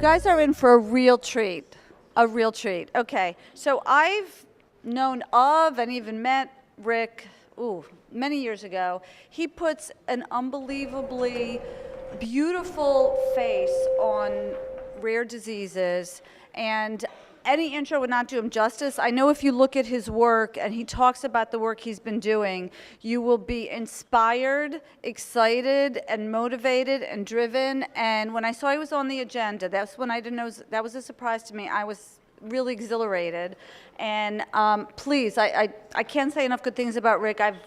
guys are in for a real treat. A real treat. Okay, so I've known of and even met Rick, many years ago. He puts an unbelievably beautiful face on rare diseases, and any intro would not do him justice. I know if you look at his work and he talks about the work he's been doing, you will be inspired, excited, and motivated and driven. And when I saw he was on the agenda, that's when I didn't know, that was a surprise to me. I was really exhilarated. And please, I can't say enough good things about Rick. I've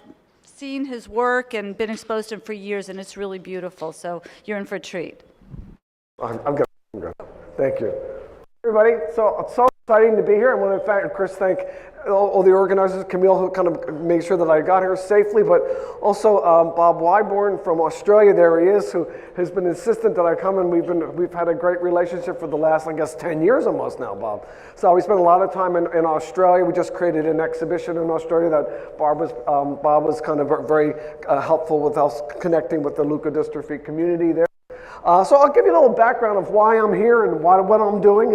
seen his work and been exposed to him for years, and it's really beautiful. So you're in for a treat. I'm good. Thank you. Everybody, so it's so exciting to be here. I want to, of course, thank all the organizers, Camille, who kind of made sure that I got here safely, but also Bob Wyborn from Australia, there he is, who has been insistent that I come, and we've had a great relationship for the last, I guess, 10 years almost now, Bob. So we spent a lot of time in Australia. We just created an exhibition in Australia that Bob was kind of very helpful with us connecting with the leukodystrophy community there. So I'll give you a little background of why I'm here and what I'm doing.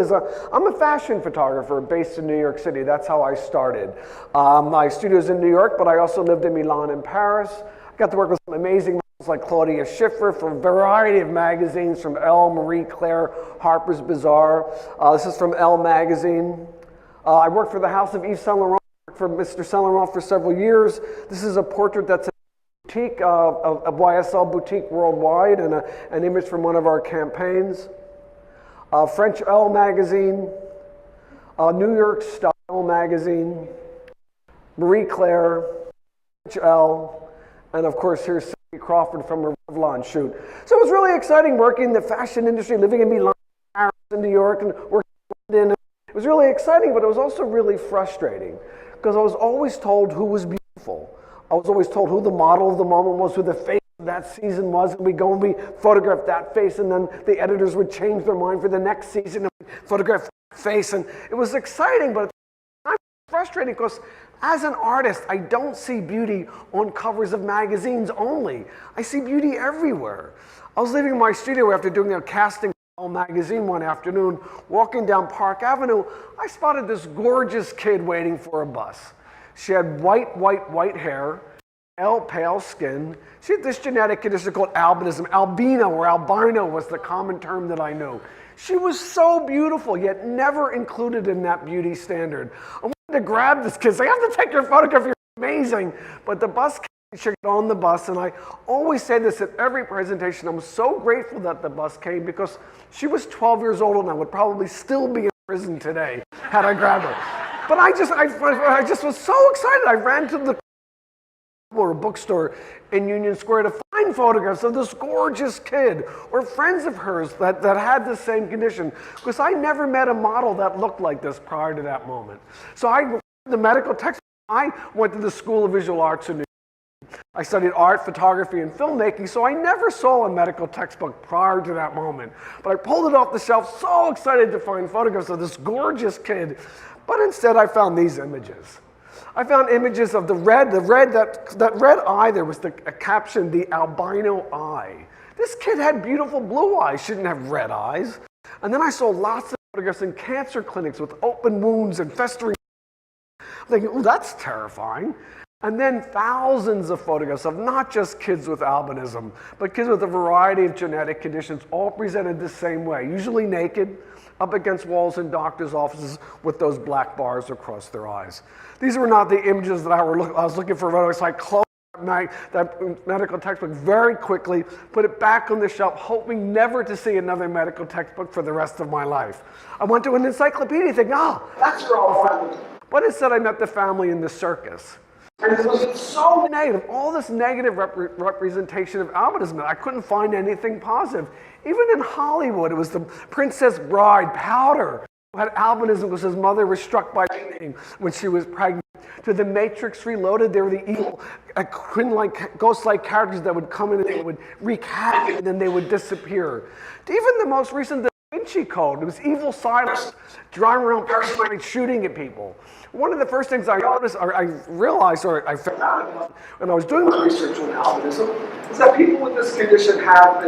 I'm a fashion photographer based in New York City. That's how I started. My studio's in New York, but I also lived in Milan and Paris. I got to work with some amazing models like Claudia Schiffer from a variety of magazines, from Elle, Marie Claire, Harper's Bazaar. This is from Elle magazine. I worked for the House of Yves Saint Laurent, for Mr. Saint Laurent for several years. This is a portrait that's boutique, a YSL boutique worldwide, and an image from one of our campaigns. French Elle magazine, New York Style magazine, Marie Claire, French Elle, and of course here's Cindy Crawford from her Revlon shoot. So it was really exciting working in the fashion industry, living in Milan, Paris, and New York, and working in London. It was really exciting, but it was also really frustrating because I was always told who was beautiful. I was always told who the model of the moment was, who the face of that season was, and we go and we photograph that face, and then the editors would change their mind for the next season and photograph that face, and it was exciting, but I'm frustrating because as an artist, I don't see beauty on covers of magazines only. I see beauty everywhere. I was leaving my studio after doing a casting for magazine one afternoon, walking down Park Avenue. I spotted this gorgeous kid waiting for a bus. She had white hair, pale skin. She had this genetic condition called albinism. Albino or albino was the common term that I knew. She was so beautiful, yet never included in that beauty standard. I wanted to grab this kid, say, I have to take your photograph, you're amazing. But the bus came, she got on the bus, and I always say this at every presentation. I'm so grateful that the bus came because she was 12 years old and I would probably still be in prison today had I grabbed her. But I just was so excited. I ran to the bookstore in Union Square to find photographs of this gorgeous kid or friends of hers that had the same condition, because I never met a model that looked like this prior to that moment. So I read the medical textbook. I went to the School of Visual Arts in New York. I studied art, photography, and filmmaking, so I never saw a medical textbook prior to that moment. But I pulled it off the shelf, so excited to find photographs of this gorgeous kid. But instead, I found these images. I found images of that red eye. There was a caption, the albino eye. This kid had beautiful blue eyes. She didn't have red eyes. And then I saw lots of photographs in cancer clinics with open wounds and festering. I'm thinking, oh, that's terrifying. And then thousands of photographs of not just kids with albinism, but kids with a variety of genetic conditions, all presented the same way, usually naked, up against walls in doctors' offices with those black bars across their eyes. These were not the images that I was looking for. So I closed that medical textbook very quickly, put it back on the shelf, hoping never to see another medical textbook for the rest of my life. I went to an encyclopedia thinking, that's where I'll find it. But instead I met the family in the circus. And it was so negative, all this negative representation of albinism. I couldn't find anything positive. Even in Hollywood, it was the Princess Bride, Powder, who had albinism because his mother was struck by lightning when she was pregnant. To The Matrix Reloaded, there were the evil, twin-like, ghost-like characters that would come in and they would wreak havoc and then they would disappear. To even the most recent Da Vinci Code, it was evil scientists driving around Paris shooting at people. One of the first things I noticed, or I realized, or I found out when I was doing my research on albinism, is that people with this condition have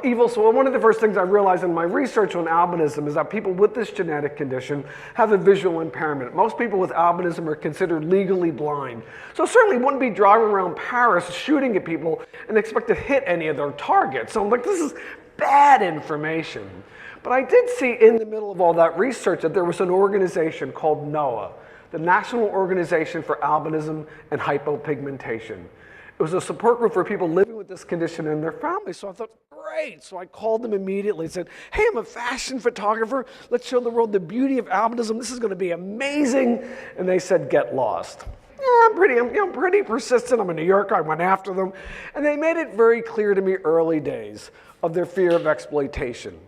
evil. So one of the first things I realized in my research on albinism is that people with this genetic condition have a visual impairment. Most people with albinism are considered legally blind. So certainly wouldn't be driving around Paris shooting at people and expect to hit any of their targets. So I'm like, this is bad information. But I did see in the middle of all that research that there was an organization called NOAA, the National Organization for Albinism and Hypopigmentation. It was a support group for people living with this condition and their families. So I thought, great. So I called them immediately and said, hey, I'm a fashion photographer. Let's show the world the beauty of albinism. This is going to be amazing. And they said, get lost. Yeah, I'm pretty persistent. I'm a New Yorker. I went after them. And they made it very clear to me early days of their fear of exploitation.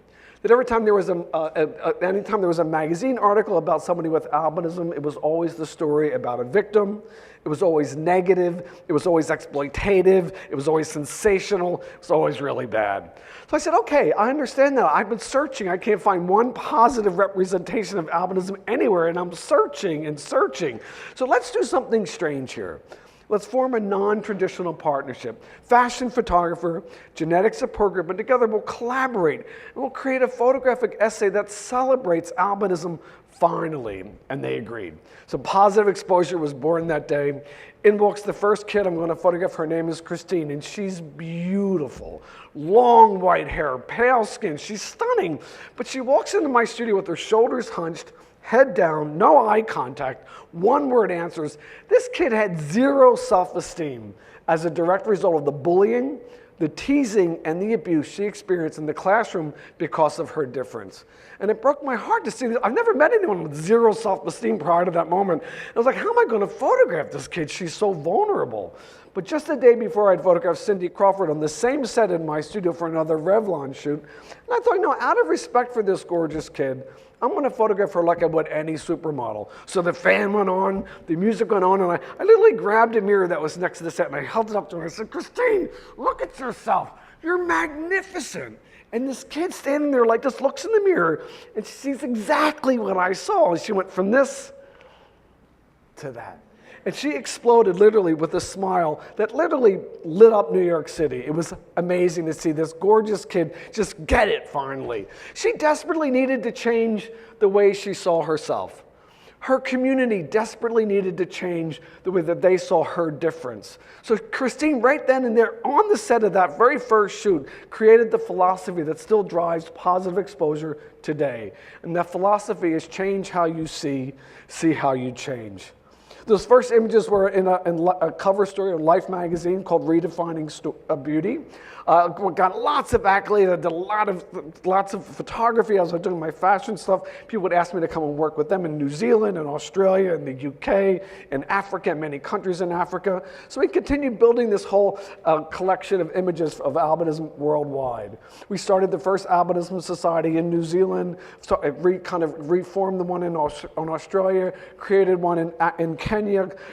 That every time there was anytime there was a magazine article about somebody with albinism, it was always the story about a victim. It was always negative. It was always exploitative. It was always sensational. It was always really bad. So I said, okay, I understand that. I've been searching. I can't find one positive representation of albinism anywhere, and I'm searching and searching. So let's do something strange here. Let's form a non-traditional partnership. Fashion photographer, genetic support group, and together we'll collaborate and we'll create a photographic essay that celebrates albinism finally. And they agreed. So Positive Exposure was born that day. In walks the first kid I'm going to photograph. Her name is Christine, and she's beautiful. Long white hair, pale skin. She's stunning. But she walks into my studio with her shoulders hunched, head down, no eye contact, one-word answers. This kid had zero self-esteem as a direct result of the bullying, the teasing, and the abuse she experienced in the classroom because of her difference. And it broke my heart to see this. I've never met anyone with zero self-esteem prior to that moment. I was like, how am I going to photograph this kid? She's so vulnerable. But just the day before, I'd photographed Cindy Crawford on the same set in my studio for another Revlon shoot. And I thought, out of respect for this gorgeous kid, I'm going to photograph her like I would any supermodel. So the fan went on, the music went on, and I literally grabbed a mirror that was next to the set, and I held it up to her. I said, Christine, look at yourself. You're magnificent. And this kid standing there just looks in the mirror, and she sees exactly what I saw. And she went from this to that. And she exploded literally with a smile that literally lit up New York City. It was amazing to see this gorgeous kid just get it finally. She desperately needed to change the way she saw herself. Her community desperately needed to change the way that they saw her difference. So Christine, right then and there, on the set of that very first shoot, created the philosophy that still drives Positive Exposure today. And that philosophy is change how you see how you change. Those first images were in a cover story of Life magazine called Redefining Beauty. Got lots of accolades. I did lots of photography as I was doing my fashion stuff. People would ask me to come and work with them in New Zealand and Australia and the UK and Africa and many countries in Africa. So we continued building this whole collection of images of albinism worldwide. We started the first albinism society in New Zealand, so kind of reformed the one in Australia, created one in Kenya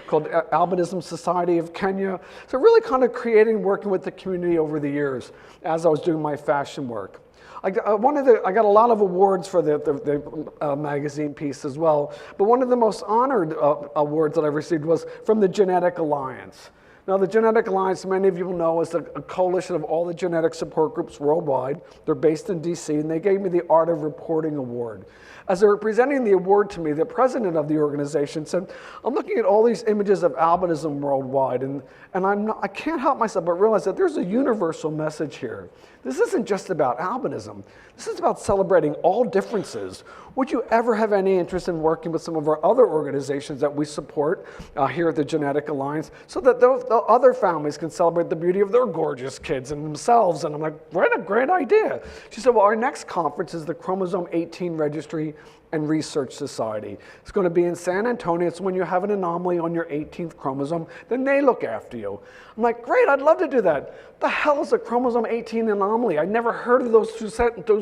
called Albinism Society of Kenya. So really kind of creating, working with the community over the years as I was doing my fashion work. I got a lot of awards for the magazine piece as well, but one of the most honored awards that I received was from the Genetic Alliance. Now, the Genetic Alliance, many of you will know, is a coalition of all the genetic support groups worldwide. They're based in DC, and they gave me the Art of Reporting Award. As they were presenting the award to me, the president of the organization said, I'm looking at all these images of albinism worldwide, and I can't help myself but realize that there's a universal message here. This isn't just about albinism. This is about celebrating all differences. Would you ever have any interest in working with some of our other organizations that we support here at the Genetic Alliance so that the other families can celebrate the beauty of their gorgeous kids and themselves? And I'm like, what a great idea. She said, well, our next conference is the Chromosome 18 Registry and Research Society. It's going to be in San Antonio. It's when you have an anomaly on your 18th chromosome, then they look after you. I'm like, great, I'd love to do that. The hell is a chromosome 18 anomaly? I never heard of those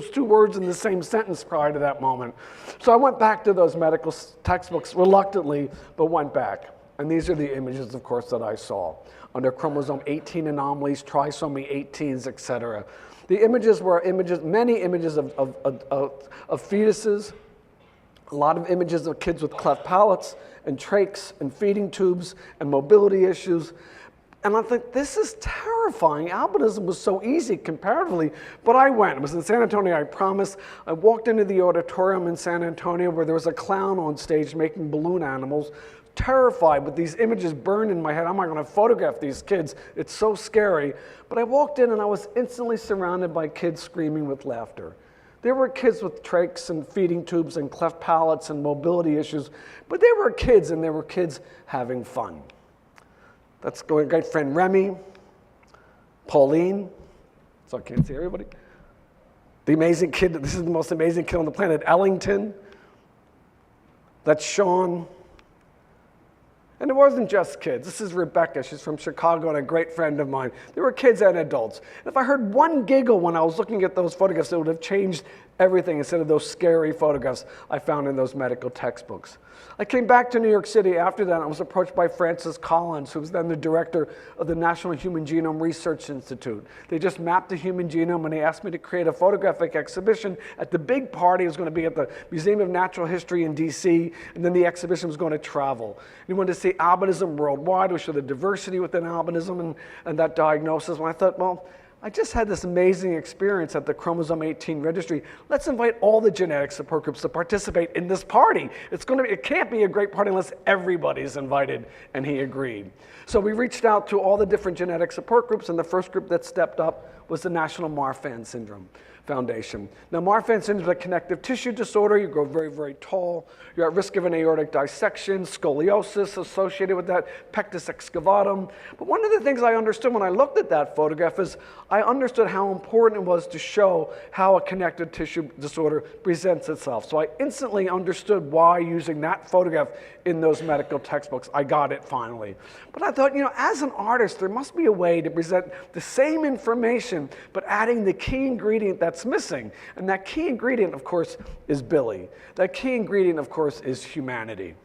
two words in the same sentence prior to that moment. So I went back to those medical textbooks reluctantly, but went back. And these are the images, of course, that I saw under chromosome 18 anomalies, trisomy 18s, etc. The images were many images of fetuses, a lot of images of kids with cleft palates and trachs and feeding tubes and mobility issues, And I think, this is terrifying. Albinism was so easy comparatively, but I went. It was in San Antonio, I promise. I walked into the auditorium in San Antonio where there was a clown on stage making balloon animals, terrified with these images burned in my head. I'm not going to photograph these kids. It's so scary. But I walked in and I was instantly surrounded by kids screaming with laughter. There were kids with trachs and feeding tubes and cleft palates and mobility issues, but there were kids, and there were kids having fun. That's going great friend Remy, Pauline, so I can't see everybody. The amazing kid, this is the most amazing kid on the planet, Ellington. That's Sean. And it wasn't just kids. This is Rebecca. She's from Chicago and a great friend of mine. There were kids and adults. And if I heard one giggle when I was looking at those photographs, it would have changed everything instead of those scary photographs I found in those medical textbooks. I came back to New York City after that, and I was approached by Francis Collins, who was then the director of the National Human Genome Research Institute. They just mapped the human genome, and they asked me to create a photographic exhibition at the big party. It was going to be at the Museum of Natural History in DC, and then the exhibition was going to travel. And we wanted to see albinism worldwide. We show the diversity within albinism and that diagnosis. And I thought, well, I just had this amazing experience at the Chromosome 18 registry. Let's invite all the genetic support groups to participate in this party. It can't be a great party unless everybody's invited, and he agreed. So we reached out to all the different genetic support groups, and the first group that stepped up was the National Marfan Syndrome Foundation. Now, Marfan syndrome is a connective tissue disorder. You grow very, very tall. You're at risk of an aortic dissection, scoliosis associated with that, pectus excavatum. But one of the things I understood when I looked at that photograph is I understood how important it was to show how a connective tissue disorder presents itself. So I instantly understood why using that photograph in those medical textbooks. I got it finally. But I thought, as an artist, there must be a way to present the same information, but adding the key ingredient that's missing. And that key ingredient, of course, is Billy. That key ingredient, of course, is humanity.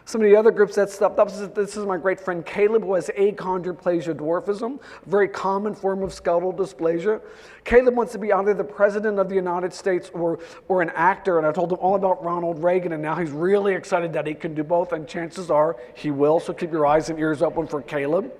Some of the other groups that stepped up, this is my great friend Caleb, who has achondroplasia dwarfism, a very common form of skeletal dysplasia. Caleb wants to be either the president of the United States or an actor, and I told him all about Ronald Reagan, and now he's really excited that he can do both, and chances are he will, so keep your eyes and ears open for Caleb.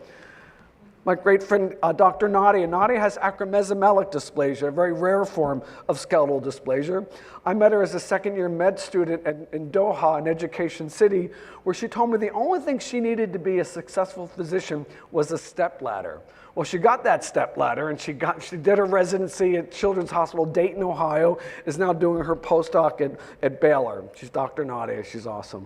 My great friend, Dr. Nadia. Nadia has acromesomelic dysplasia, a very rare form of skeletal dysplasia. I met her as a second-year med student in Doha, an education city, where she told me the only thing she needed to be a successful physician was a stepladder. Well, she got that stepladder, and she did her residency at Children's Hospital, Dayton, Ohio, is now doing her postdoc at Baylor. She's Dr. Nadia. She's awesome.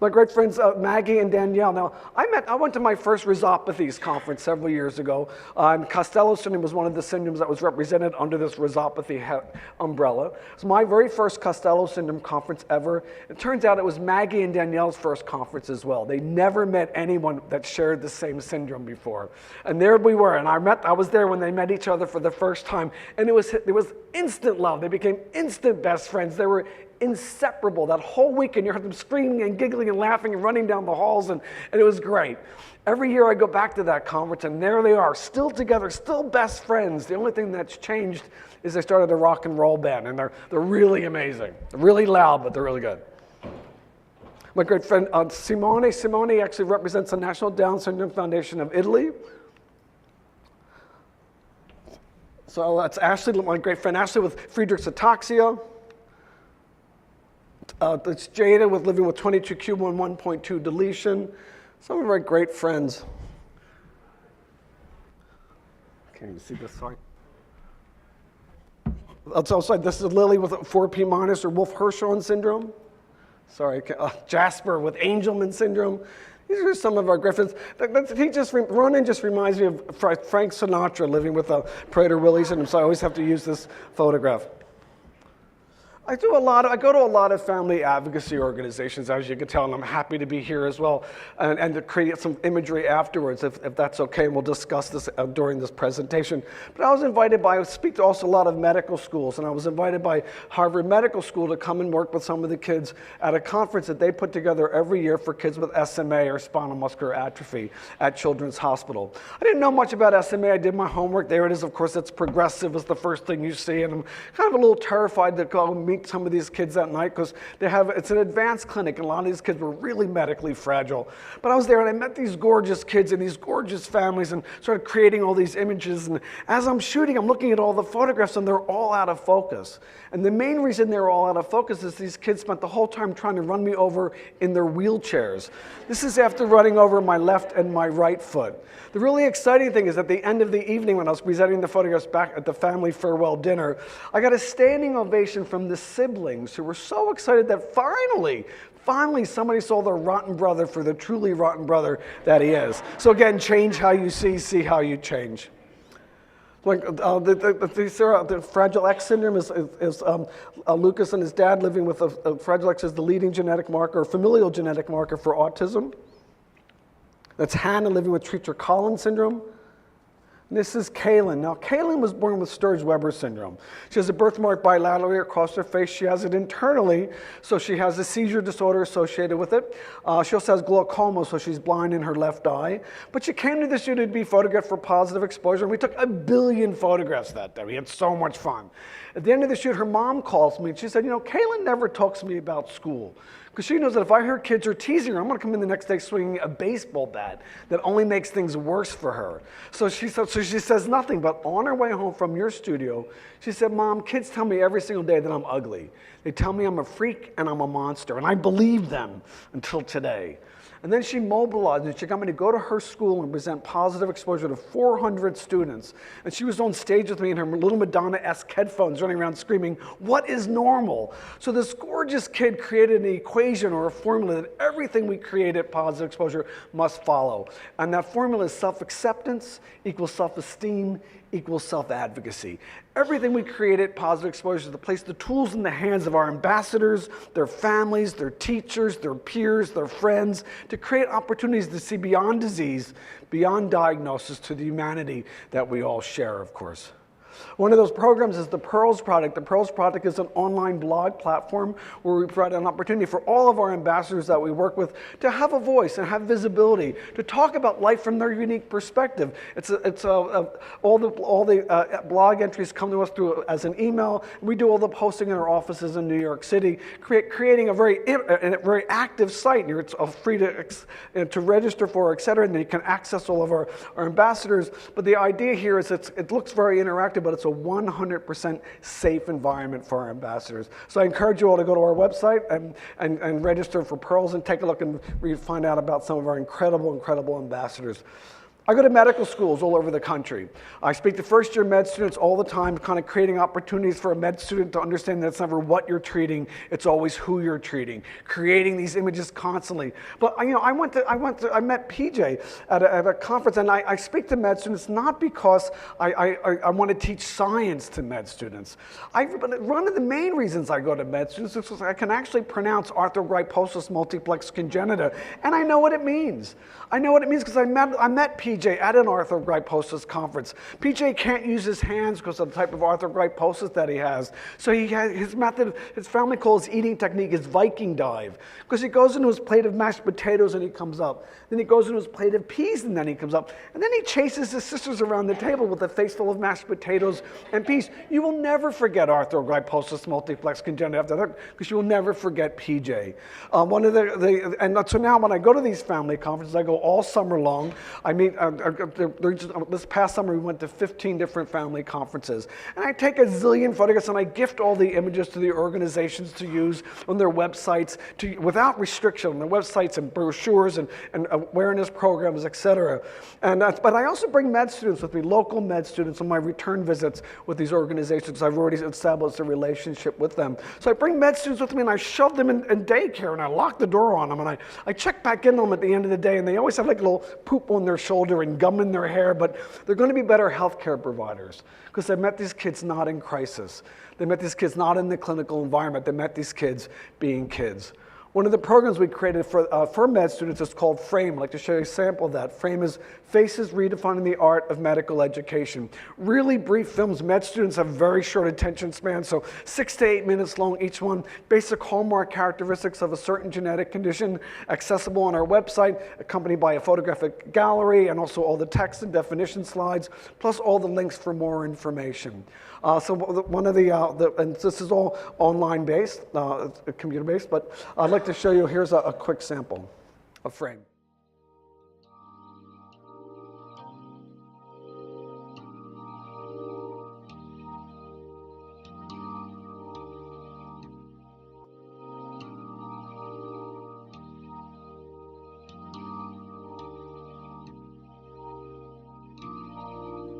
My great friends Maggie and Danielle. Now, I went to my first rhizopathies conference several years ago, and Costello syndrome was one of the syndromes that was represented under this rhizopathy umbrella. It was my very first Costello syndrome conference ever. It turns out it was Maggie and Danielle's first conference as well. They never met anyone that shared the same syndrome before. And there we were, and I was there when they met each other for the first time, and there was instant love. They became instant best friends. They were inseparable. That whole weekend, you heard them screaming and giggling and laughing and running down the halls, and it was great. Every year I go back to that conference, and there they are, still together, still best friends. The only thing that's changed is they started a rock and roll band, and they're really amazing. They're really loud, but they're really good. My great friend Simone. Simone actually represents the National Down Syndrome Foundation of Italy. So that's Ashley, my great friend Ashley with Friedreich's ataxia. That's Jada with living with 22q11.2 deletion. Some of our great friends. Can't even see this, sorry. This is Lily with 4P minus or Wolf-Hirschhorn syndrome. Sorry, Jasper with Angelman syndrome. These are some of our great friends. Ronan just reminds me of Frank Sinatra living with Prader-Willi syndrome, so I always have to use this photograph. I go to a lot of family advocacy organizations, as you can tell, and I'm happy to be here as well, and to create some imagery afterwards, if that's okay, and we'll discuss this during this presentation. But I speak to also a lot of medical schools, and I was invited by Harvard Medical School to come and work with some of the kids at a conference that they put together every year for kids with SMA or spinal muscular atrophy at Children's Hospital. I didn't know much about SMA. I did my homework. There it is. Of course, it's progressive is the first thing you see, and I'm kind of a little terrified to go meet some of these kids that night because it's an advanced clinic, and a lot of these kids were really medically fragile. But I was there and I met these gorgeous kids and these gorgeous families and started creating all these images. And as I'm shooting, I'm looking at all the photographs and they're all out of focus. And the main reason they're all out of focus is these kids spent the whole time trying to run me over in their wheelchairs. This is after running over my left and my right foot. The really exciting thing is at the end of the evening when I was presenting the photographs back at the family farewell dinner, I got a standing ovation from the siblings who were so excited that finally somebody saw their rotten brother for the truly rotten brother that he is. So again, change how you see how you change. Like the Fragile X syndrome is Lucas and his dad living with a Fragile X is the leading genetic marker, or familial genetic marker for autism. That's Hannah living with Treacher-Collins syndrome. And this is Kaylin. Now, Kaylin was born with Sturge-Weber syndrome. She has a birthmark bilaterally across her face. She has it internally, so she has a seizure disorder associated with it. She also has glaucoma, so she's blind in her left eye. But she came to the studio to be photographed for positive exposure, and we took 1 billion photographs that day. We had so much fun. At the end of the shoot, her mom calls me, and she said, Kaylin never talks to me about school. Because she knows that if I hear kids are teasing her, I'm going to come in the next day swinging a baseball bat that only makes things worse for her. So she says nothing, but on her way home from your studio, she said, Mom, kids tell me every single day that I'm ugly. They tell me I'm a freak and I'm a monster, and I believe them until today. And then she mobilized and she got me to go to her school and present positive exposure to 400 students. And she was on stage with me in her little Madonna-esque headphones running around screaming, what is normal? So this gorgeous kid created an equation or a formula that everything we create at positive exposure must follow. And that formula is self-acceptance equals self-esteem equals self-advocacy. Everything we create at positive exposure is to place the tools in the hands of our ambassadors, their families, their teachers, their peers, their friends, to create opportunities to see beyond disease, beyond diagnosis, to the humanity that we all share, of course. One of those programs is the Pearls Project. The Pearls Project is an online blog platform where we provide an opportunity for all of our ambassadors that we work with to have a voice and have visibility, to talk about life from their unique perspective. All the blog entries come to us through as an email. We do all the posting in our offices in New York City, creating a very active site. It's free to register for, et cetera, and then you can access all of our ambassadors. But the idea here is it looks very interactive, but it's a 100% safe environment for our ambassadors. So I encourage you all to go to our website and register for Pearls and take a look and find out about some of our incredible ambassadors. I go to medical schools all over the country. I speak to first-year med students all the time, kind of creating opportunities for a med student to understand that it's never what you're treating, it's always who you're treating. Creating these images constantly. But I met PJ at a conference, and I speak to med students not because I want to teach science to med students. One of the main reasons I go to med students is because I can actually pronounce arthrogryposis multiplex congenita, and I know what it means. I know what it means because I met PJ at an arthrogryposis conference. PJ can't use his hands because of the type of arthrogryposis that he has. So his method, his family calls his eating technique is Viking dive, because he goes into his plate of mashed potatoes and he comes up. Then he goes into his plate of peas and then he comes up. And then he chases his sisters around the table with a face full of mashed potatoes and peas. You will never forget arthrogryposis multiplex congenita after that, because you will never forget PJ. So now when I go to these family conferences, I go all summer long. I meet this past summer, we went to 15 different family conferences. And I take a zillion photographs and I gift all the images to the organizations to use on their websites without restriction, on their websites and brochures and awareness programs, et cetera. But I also bring med students with me, local med students, on my return visits with these organizations. I've already established a relationship with them. So I bring med students with me and I shove them in daycare and I lock the door on them and I check back in on them at the end of the day, and they always have like a little poop on their shoulder and gum in their hair, but they're going to be better healthcare providers because they met these kids not in crisis. They met these kids not in the clinical environment. They met these kids being kids. One of the programs we created for med students is called FRAME. I'd like to show you a sample of that. FRAME is Faces Redefining the Art of Medical Education. Really brief films. Med students have very short attention span, so 6 to 8 minutes long each one. Basic hallmark characteristics of a certain genetic condition, accessible on our website, accompanied by a photographic gallery and also all the text and definition slides, plus all the links for more information. So one of and this is all online based, computer based, but I'd like to show you, here's a quick sample of FRAME.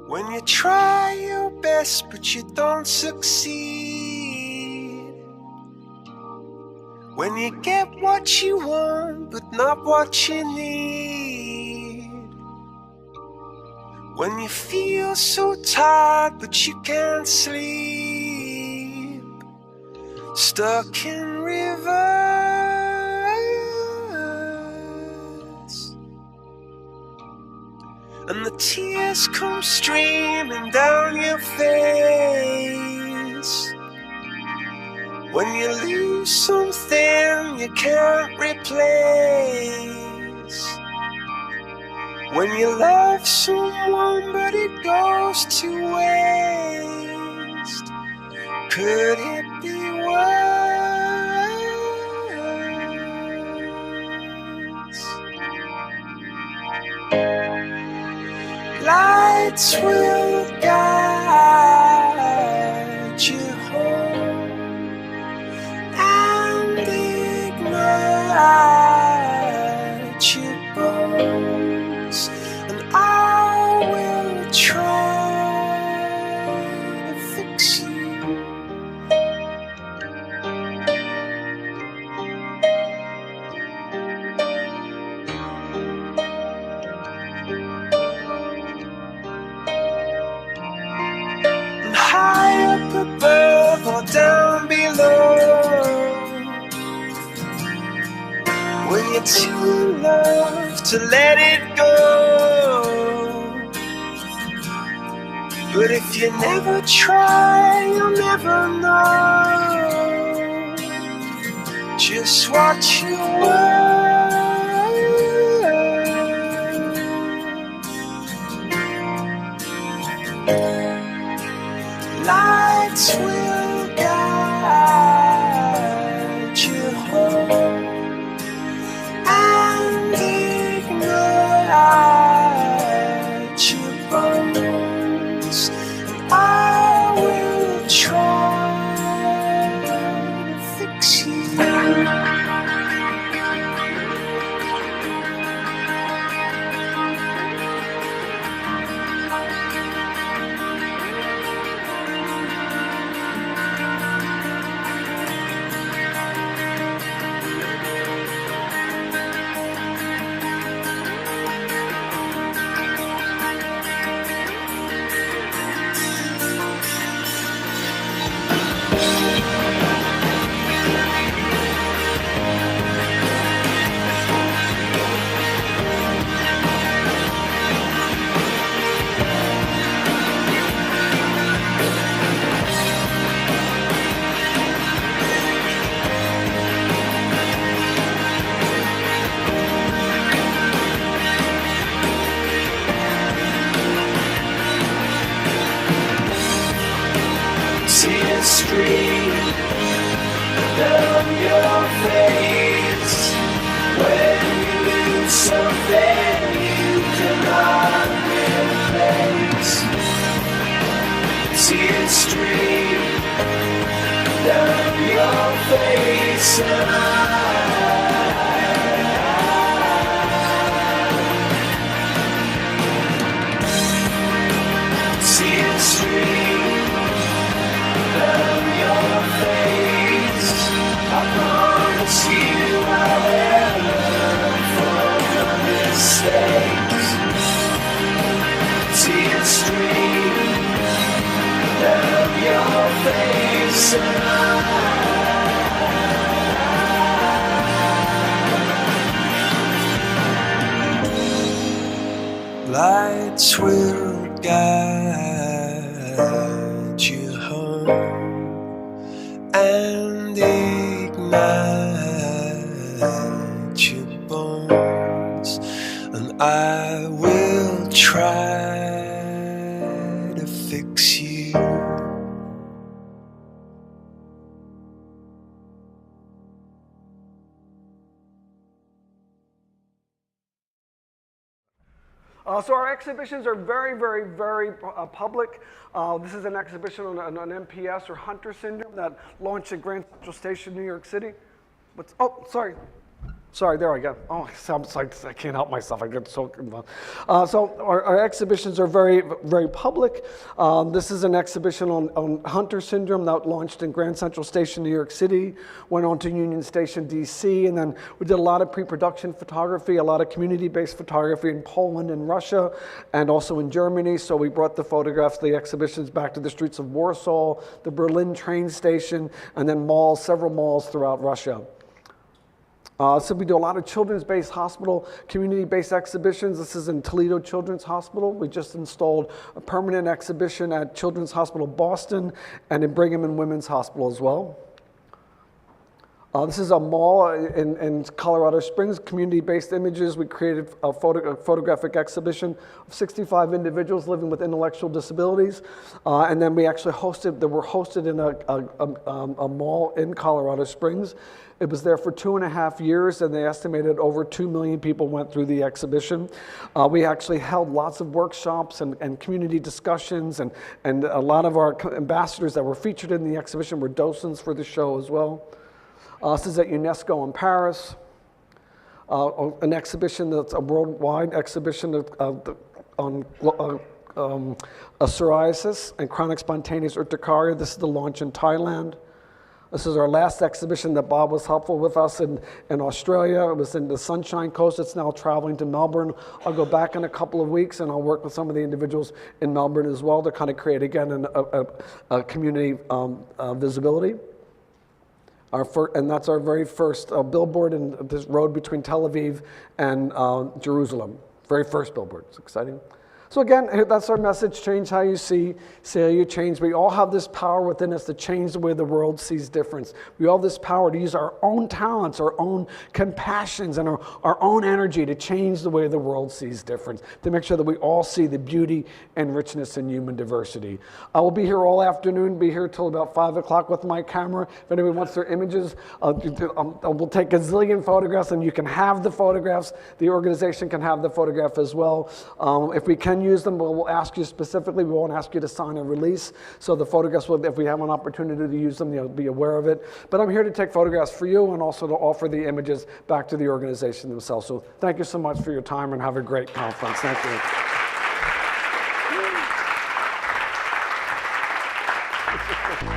When you try your best but you don't succeed, when you get what you want but not what you need, when you feel so tired but you can't sleep, stuck in reverse, and the tears come streaming down your face, when you lose something you can't replace, when you love someone but it goes to waste, could it be worse? Lights will guide you home and ignite your bones, and I will try to fix you. High up above or down below, when you're too in love to let it go, but if you never try you'll never know just what you were. Lights will guide you home and ignite your bones, and I will try to fix you. Tears stream down your face when you lose something you cannot replace. Tears stream down your face, and tears stream down your face. I promise you I'll learn from your mistakes. Tears stream down your face, and at your bones, and I will try to fix you. So our exhibitions are very, very, very public. This is an exhibition on MPS, or Hunter syndrome, that launched at Grand Central Station, New York City. Oh, sorry. Sorry, there I go. Oh, I can't help myself. I get so involved. So our exhibitions are very, very public. This is an exhibition on Hunter syndrome that launched in Grand Central Station, New York City, went on to Union Station, DC, and then we did a lot of pre-production photography, a lot of community-based photography in Poland and Russia, and also in Germany. So we brought the photographs, the exhibitions back to the streets of Warsaw, the Berlin train station, and then malls, several malls throughout Russia. So we do a lot of children's-based hospital, community-based exhibitions. This is in Toledo Children's Hospital. We just installed a permanent exhibition at Children's Hospital Boston and in Brigham and Women's Hospital as well. This is a mall in Colorado Springs, community-based images. We created a photographic exhibition of 65 individuals living with intellectual disabilities. And then we actually were hosted in a mall in Colorado Springs. It was there for 2.5 years, and they estimated over 2 million people went through the exhibition. We actually held lots of workshops and community discussions, and a lot of our ambassadors that were featured in the exhibition were docents for the show as well. This is at UNESCO in Paris, an exhibition that's a worldwide exhibition on psoriasis and chronic spontaneous urticaria. This is the launch in Thailand. This is our last exhibition that Bob was helpful with us in Australia. It was in the Sunshine Coast. It's now traveling to Melbourne. I'll go back in a couple of weeks, and I'll work with some of the individuals in Melbourne as well to kind of create, again, a community visibility. And that's our very first billboard in this road between Tel Aviv and Jerusalem. Very first billboard. It's exciting. So again, that's our message: change how you see how you change. We all have this power within us to change the way the world sees difference. We all have this power to use our own talents, our own compassions, and our own energy to change the way the world sees difference, to make sure that we all see the beauty and richness in human diversity. I will be here all afternoon, be here till about 5 o'clock with my camera. If anybody wants their images, we'll take a zillion photographs, and you can have the photographs. The organization can have the photograph as well. If we can use them, we'll ask you specifically. We won't ask you to sign a release. So the photographs, if we have an opportunity to use them, you'll be aware of it. But I'm here to take photographs for you and also to offer the images back to the organization themselves. So thank you so much for your time, and have a great conference. Thank you.